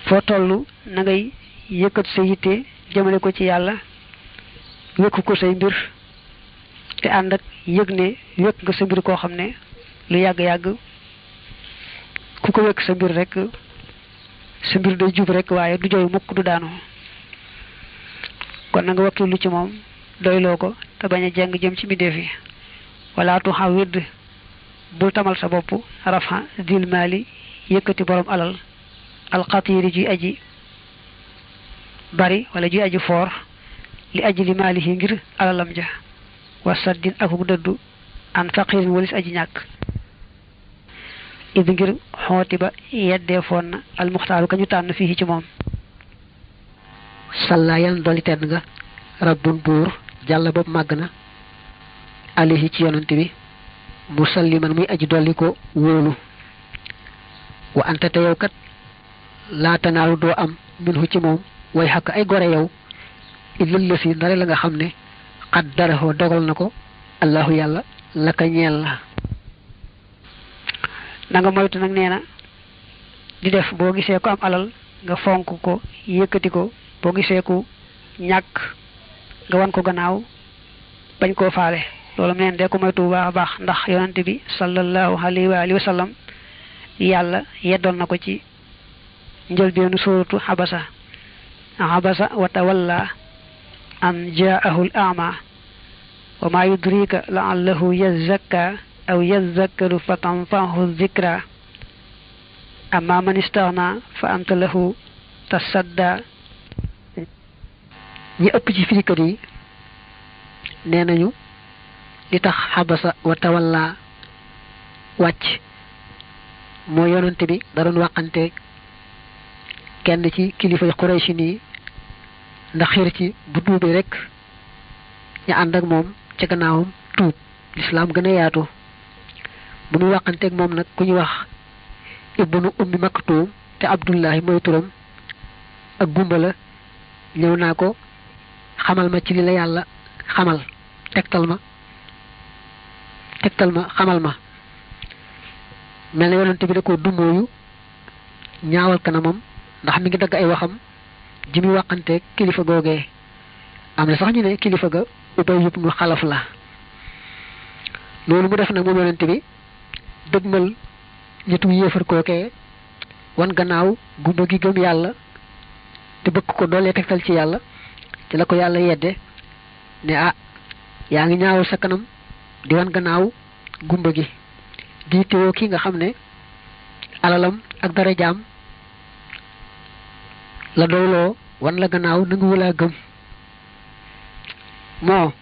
foo toll na ngay yëkkat sa yitte jëmale ko ci yàlla wékk ko say mbir te ànd ak yëg ne wékk nga sa mbir koo xam ne lu yàgg-yàgg ku ko wékk sa mbir rek sa mbir day jub rek waaye du jooy mukk du daanu kon na nga wakkilu ci moom doyloo ko te bañ a jeng jëm ci mbindeef yi wala tu xaw widd bul tamal sa bopp rafa dil maali yëkkati borom alal alxatiiri juy aji bari wala juy aji foor li aji li maali yi ngir alalam ja wasaddin akuk dëddu an faqirin walis aji ñàkk id ngir xooti ba yeddee foon na almuxtaaru ka ñu tànn fii ci moom salla yal dolli tedd nga rabbun buur jàll bopp màgg na alayhi ci yonante bi musalliman muy aji dolli ko wóolu wa anta te yow kat laatanaalu doo am minhu ci moom way xakk ay gore yow illal la si ndare la nga xam ne xat daraxoo dogal na ko allahu yàlla la ka ñeel la na nga moytu nag nee na di def boo gisee ko am alal nga fonk ko yëkkati ko boo gisee ku ñàkk nga wan ko gannaaw bañ koo faale loolu mu neen dee ko moytu bu baax a baax ndax yonante bi sallallahu alayhi wa alihi wa sallam yàlla yeddoon na ko ci njëlbeenu suuratu xabasa wa tawalla an jaahu al a'ma wa ma yudrika la'allahu yazakka aw yazakkaru fa tanfa'ahu dhikra amma man istaghna fa anta lahu tasadda ñi ëpp ci firikat yi nee nañu li tax xabasa wa tawalla wàcc mooy yonante bi da doon waxante kenn ci kilifay Quraysh nii ndax xir ci bu tuubee rek ñu ànd ak moom ca gannaawam tuub lislaam gën a yaatu bu muy waxanteeg moom nag ku ñu wax ibnu ummi maktuum te abdullahi mooy turam ak gumba la ñëw naa ko xamal ma ci li la yàlla xamal tegtal ma xamal ma mel na yonante bi da ko dumóoyu ñaawal kanamam ndax mi ngi dagg ay waxam ji muy waxanteeg kilifa googee am na sax ñu ne kilifa ga Ubay ibnu Xalaf la loolu mu def nag moom yonante bi dëgmal ñetu yéefar kookee wan gannaaw gumba gi gëm yàlla te bëgg ko doolee tegtal ci yàlla ci la ko yàlla yedde ne yaa ngi ñaawal sa kanam di wan gannaaw gumba gi di teewoo ki nga xam ne alalam ak darajaam la doyloo wan la gannaaw nangu wulaa gëm moo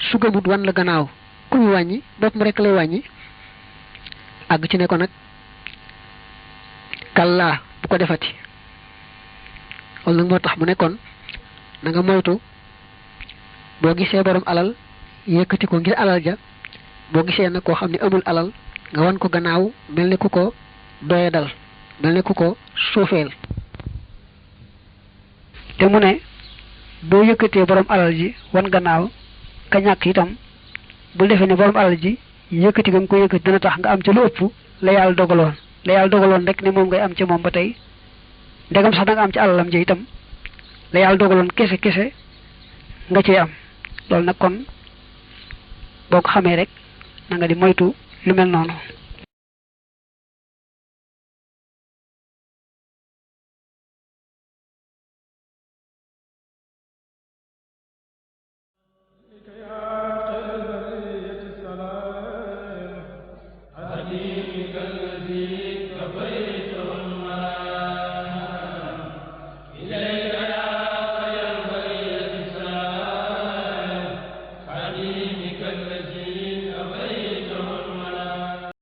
su gëmut wan la gannaaw ku ñu wàññi bopp mu rek lay wàññi àgg ci ne ko nag kallaa bu ko defati loolu nag moo tax mu nekkoon na nga moytu boo gisee borom alal yëkkati ko ngir alal ja boo gisee nag koo xam ne amul alal nga wan ko gannaaw mel ni ku ko doye dal mel ni ku ko suufeel te mu ne boo yëkkatee borom alal ji wan gannaaw ka ñàkk itam bul defee ne borom alal ji yëkkati nga ko yëkkati dana tax nga am ci lu ëpp la yàlla dogaloon rek ne moom ngay am ci moom ba tey ndegam sax da nga am ci alalam ji itam la yàlla dogaloon kese nga cee am loolu nag kon boo ko xamee rek na nga di moytu lu mel noonu